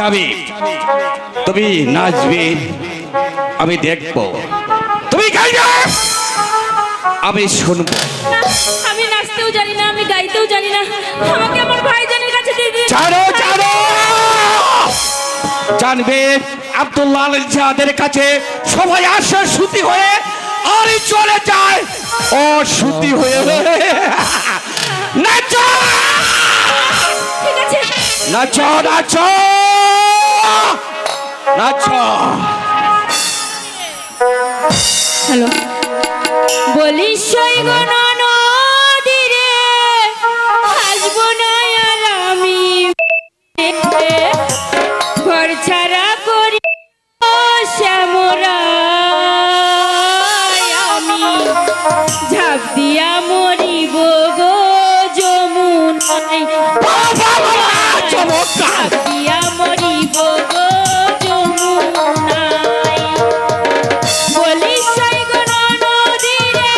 যাবে, তুমি নাচবে, আমি দেখব, তুমি গাইবে, আমি শুনবো। আমি নাচতেও জানি না, আমি গাইতেও জানি না, আমাকে আমার ভাইজানের কাছে দিয়ে দিন। ছাড়ো ছাড়ো, জানবে আব্দুল্লাহ আল ইজাদের কাছে সবাই আসে সুতি হয়ে আর চলে যায় ও সুতি হয়ে। নাচো ঠিক আছে, নাচো নাচো নাচো। হ্যালো, বলি সৈগো নদীরে আসবো না আর আমি, ঘর ছাড়া করি শ্যামরা, আমি ঝাঁপ দিয়া মরিব গো যমুনায়, চমৎকার, ঝাঁপ দিয়া মরিব গো যমুনায়। বলি সৈগো নদীরে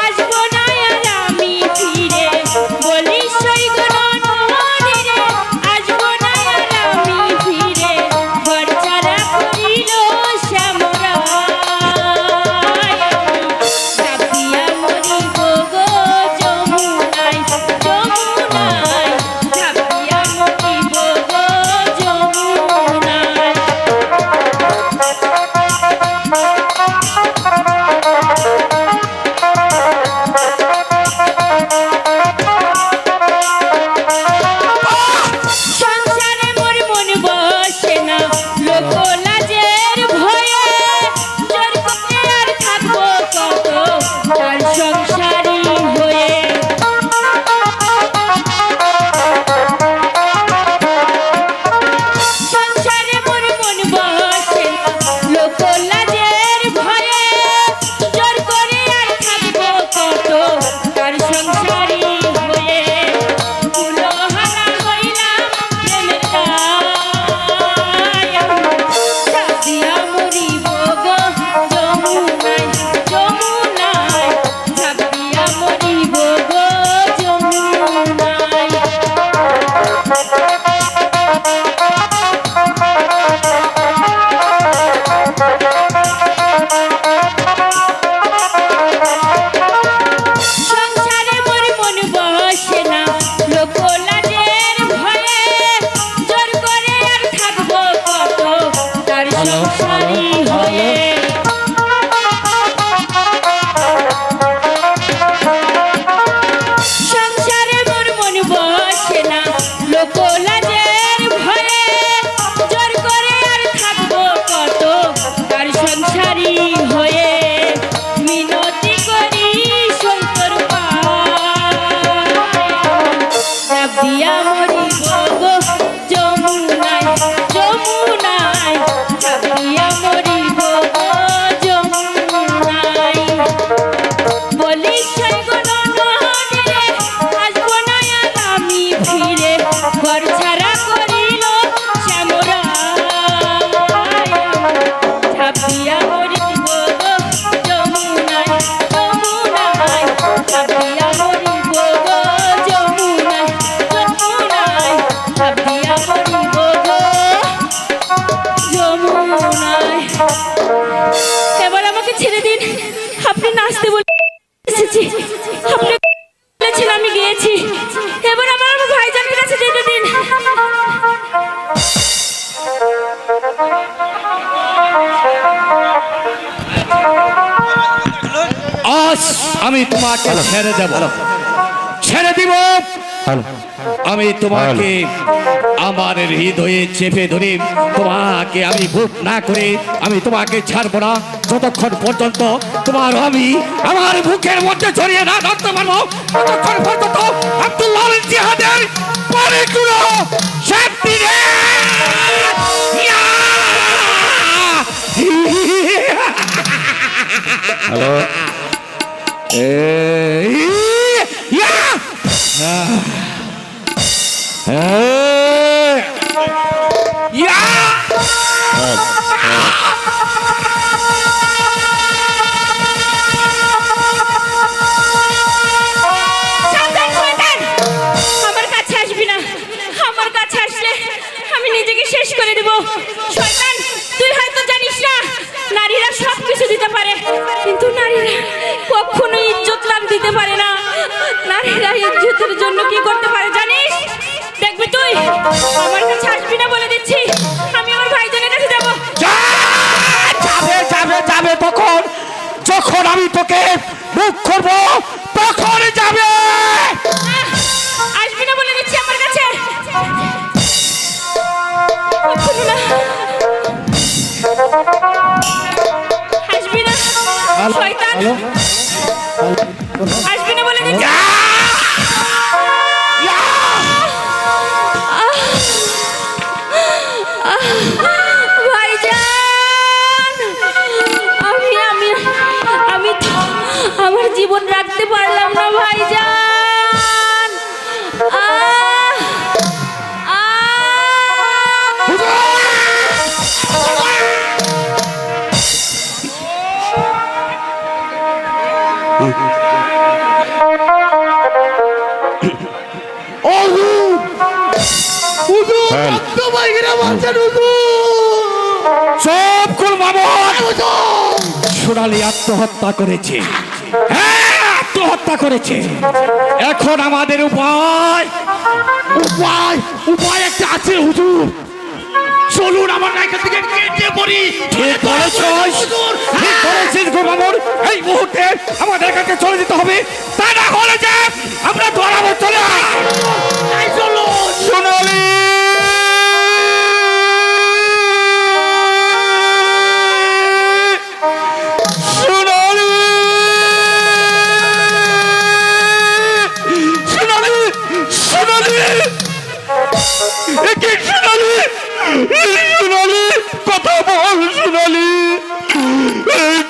আসবো না আর আমি ফিরে, বলি সৈগো নদীরে আসবো না আর আমি ফিরে, ঘর ছাড়া করিল শ্যামরা, ঝাঁপ দিয়া মরিব গো যমুনায়, যমুনায়, ঝাঁপ দিয়া মরিব গো যমুনায়। সংসারে মোর মন বসে না লোক লাজের ভয়ে, জোর করে আর থাকবো কত তার সংসারী হয়ে। সংসারে মোর মন বসে না লোক লাজের ভয়ে, জোর করে আর থাকবো কত তার সংসারী হয়ে। কুলোহারা হইলাম প্রেমের দায়, ঝাঁপ দিয়া মরিব গো যমুনায়, যমুনায়, ঝাঁপ দিয়া মরিব গো যমুনায়। সংসারে মোর মন বসে না লোক লাজের ভয়ে, জোর করে আর থাকবো কত তার সংসারী হয়ে। সংসারে মোর মন বসে না লোক লাজের ভয়ে, জোর করে আর থাকবো কত তার সংসারী হয়ে। মিনতি করি শঙ্কর পায়, ঝাঁপ দিয়া মরিব গো যমুনায়, যমুনায়, ঝাঁপ দিয়া মরিব গো যমুনায়। বলি সৈগো নদীরে আসবো না আর আমি ফিরে, ঘর ছাড়া করিল শ্যামরা, ঝাঁপ দিয়া মরিব গো যমুনায়, যমুনায়, ঝাঁপ দিয়া মরিব গো যমুনায়, যমুনায়, ঝাঁপ দিয়া মরিব গো যমুনায়। এবার আমাকে ছেড়ে দিন, আপনি নাচতে বলে এসেছি, আপনি বলেছেন আমি গিয়েছি, এবার আমার ভাইজানের কাছে যেতে দিন। আজ আমি তোমাকে ছেড়ে দেব, ছেড়ে দিব। আমি তোমাকে আমার হৃদয়ে চেপে ধরে তোমাকে আমি বুক না করে আমি তোমাকে ছাড়বো না যতক্ষণ পর্যন্ত তোমার আমি আমার বুকের মধ্যে ছড়িয়ে না ধরতে পারবো, ততক্ষণ পর্যন্ত আব্দুল্লাহ আল জিহাদের পরিপূর্ণ শক্তি রে। হ্যালো, আমার কাছে আসবি না, আমার কাছে আসলে আমি নিজেকে শেষ করে দেব। যখন আমি তোকে মুখ করবো তখন যাবে। আসবি না বলে দিচ্ছি আমার কাছে। কখনো না। আসবি না শয়তান। আসবি না বলে দিচ্ছি। ভাইজান, আমি আমি আমি তো আমার জীবন রাখতে পারলাম না ভাইজান। সব কুল মামুন, সোনালী আত্মহত্যা করেছে। হ্যাঁ, আত্মহত্যা করেছে। এখন আমাদের উপায় উপায় উপায় একটা আছে হুজুর। চলুন আমার নায়িকা থেকে কেটে পড়ি। ঠিক করেছিস, ঠিক করেছিস গো মামুন। এই মুহূর্তে আমাদের কাছে চলে যেতে হবে, তা না হলে যে আমরা ধরাবো। চলে আয়, চলো সোনালী। কথা বল সোনালী,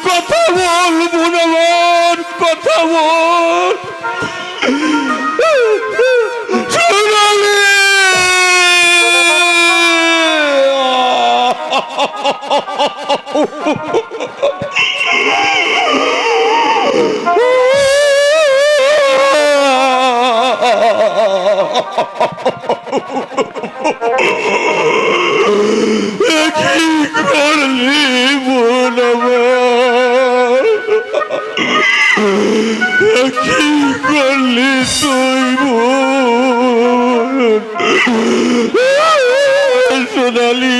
কথা বল বোন আমার, কথা বল সোনালী। কি করলি বোন আমার, কি করলি তুই বোন সোনালী।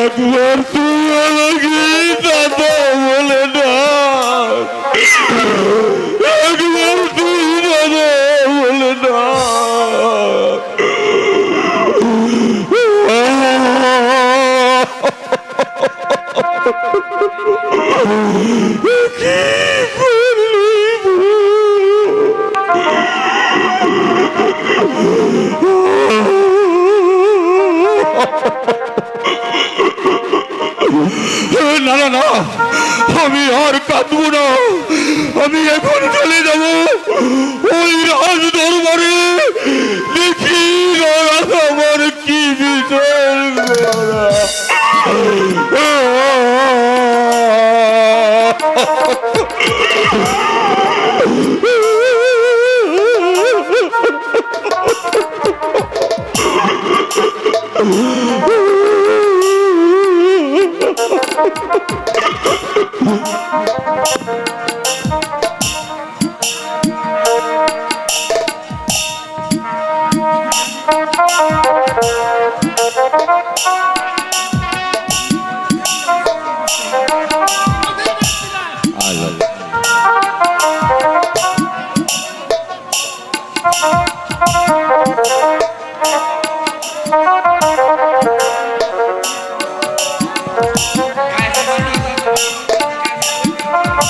একবার তুই আমাকে দাদা বলে না, একবার তুই দাদা বলে না। না না না, আমি আর কাঁদবো না। আমি এখন চলে যাব ওই রাজ দরবারে, দেখি আমার কি বিষয়।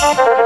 I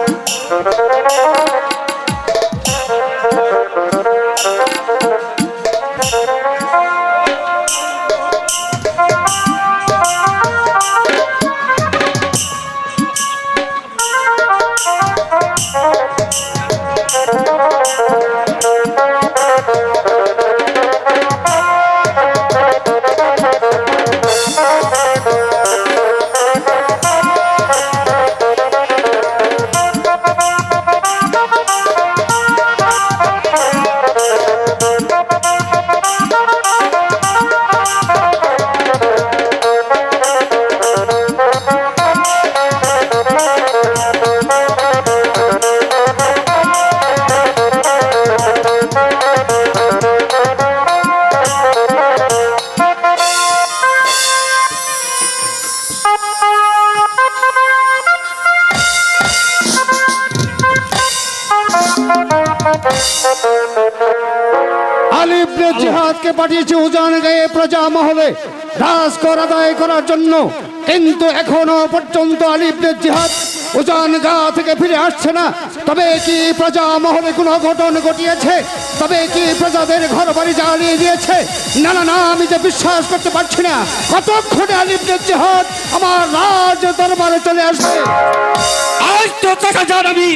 আলী ইবনে জিহাদকে পাঠিয়েছে উজান গায়ে প্রজা মহলে রাজকর আদায় করার জন্য, কিন্তু এখনো পর্যন্ত আলী ইবনে জিহাদ উজান গা থেকে ফিরে আসছে না। তবে কি প্রজা মহলে কোনো অঘটন ঘটিয়েছে? তবে কি প্রজাদের ঘর বাড়ি জ্বালিয়ে দিয়েছে? না না না, আমি যে বিশ্বাস করতে পারছি না কতক্ষণে আলী ইবনে জিহাদ আমার রাজ দরবারে চলে আসবে। আজ তো চাচা যান আমি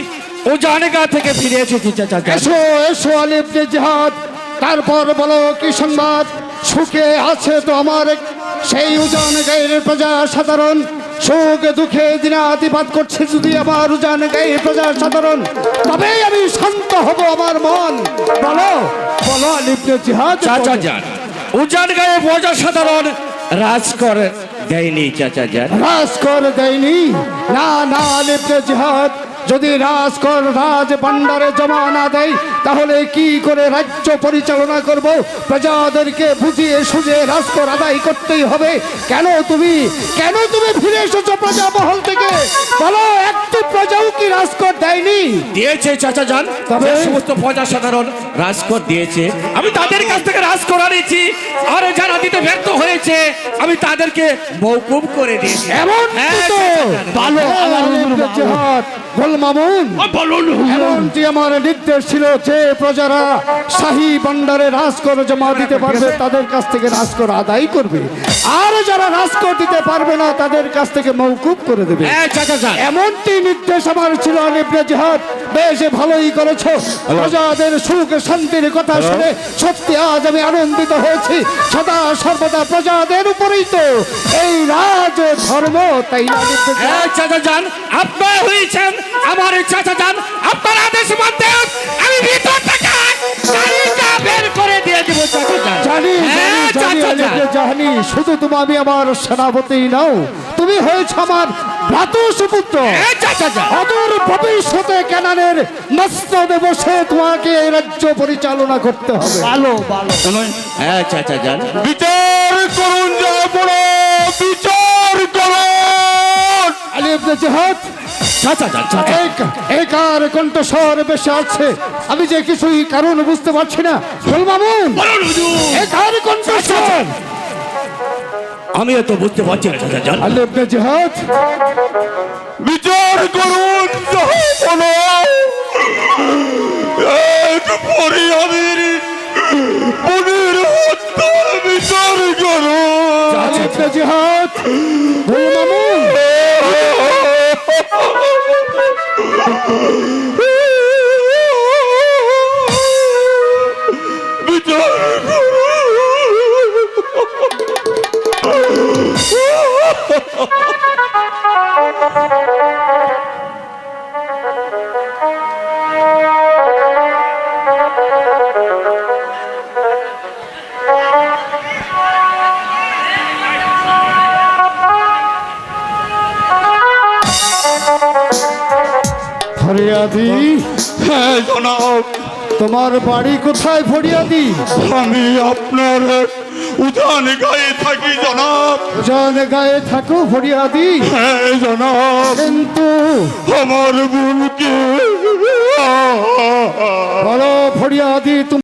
ও জানেগা থেকে ফিরে এসেছি চাচা যান। এসো এসো আলী ইবনে জিহাদ, তারপর বলো কি সংবাদ? সুখে আছে তো আমার সেই উজান গায়ের প্রজা সাধারণ, সুখ দুঃখে দিনাতিপাত করছে যদি আমার উজান গায়ের প্রজা সাধারণ, তবেই আমি শান্ত হব আমার মন। বলো বলো আলী ইবনে জিহাদ। চাচা যান উজান গায়ে প্রজা সাধারণ রাজকর দেয়নি চাচা যান। রাজকর দেয়নি? না না আলী ইবনে জিহাদ, যদি রাজকর রাজ ভান্ডারে জমা না দেয় তাহলে কি করে রাজ্য পরিচালনা করব? প্রজাদেরকে বুঝিয়ে সুঝে রাজকর আদায় করতেই হবে। কেন তুমি ফিরে এসেছো প্রজা মহল থেকে? বলো, একটু প্রজাও কি রাজকর দেয়নি? দিয়েছে চাচা যান, তবে? যে সমস্ত প্রজা সাধারণ রাজকর দিয়েছে আমি তাদের কাছ থেকে রাজকর আনিয়েছি, আর যারা দিতে ব্যর্থ হয়েছে আমি তাদেরকে মওকুফ করে দিয়েছি। এমন হ্যাঁ, তো চাচা যান। ভালো আমার জিহাদ বল মামুন, এমনটি আমার নির্দেশ ছিল যে প্রজারা শাহী ভান্ডারে রাজকর জমা দিতে পারবে তাদের কাছ থেকে রাজকর আদায় করবে, আর যারা রাজকর দিতে পারবে না তাদের কাছ থেকে মওকুফ করে দেবে। হ্যাঁ চাচা যান। এমনটি নির্দেশ আমার ছিল আলী ইবনে জিহাদ। বেশ ভালোই করেছো, প্রজাদের সুখ শান্তির কথা শুনে সত্যি আজ আমি আনন্দিত হয়েছি। সদা সর্বদা প্রজাদের উপরেই তো এই রাজ ধর্ম, তাই না আলী ইবনে জিহাদ? হ্যাঁ চাচা যান, আপনার হয়েছেন আমার চাচা যান, আপনার আদেশ মানতে আমি ভিতর থেকে গাড়িটা বের করে দিয়ে দিব চাচা যান। জানি হ্যাঁ, জানি চাচা আলী যান। ইবনে জানি, শুধু তুমি আমি আমার সেনাপতি নাও, তুমি হয়েছ আমার ভ্রাতুষ্পুত্র। হ্যাঁ চাচা যান। অদূর ভবিষ্যতে কেনানের মস্তদে বসে তোমাকে এই রাজ্য পরিচালনা করতে হবে। শুনুন, হ্যাঁ চাচা যান। বিচার করুন জয়পুর, বিচার করুন। আলী ইবনে জিহাদ, চাচা যান চাচা। একার কণ্ঠস্বর বেশি আছে, আমি যে কিছুই কারণ বুঝতে পারছি না। বল মামুন, বলুন হুজুর। একার কণ্ঠস্বর। আমিও তো বুঝতে পারছি না চাচা যান। আলী ইবনে জিহাদ, বিচার করুন জয়পুর, এক পরিবারের বোনের হত্যার বিচার করুন। আলী ইবনে জিহাদ, বল মামুন। বিচার ফরিয়াদি, হ্যাঁ জনাব, তোমার বাড়ি কোথায় ফরিয়াদি? আমি আপনার উজান গায়ে থাকি জনাব। জান গায়ে থাকো ফরিয়াদি, হ্যাঁ জনাব, কিন্তু আমার বোনকে বলো ফরিয়াদি,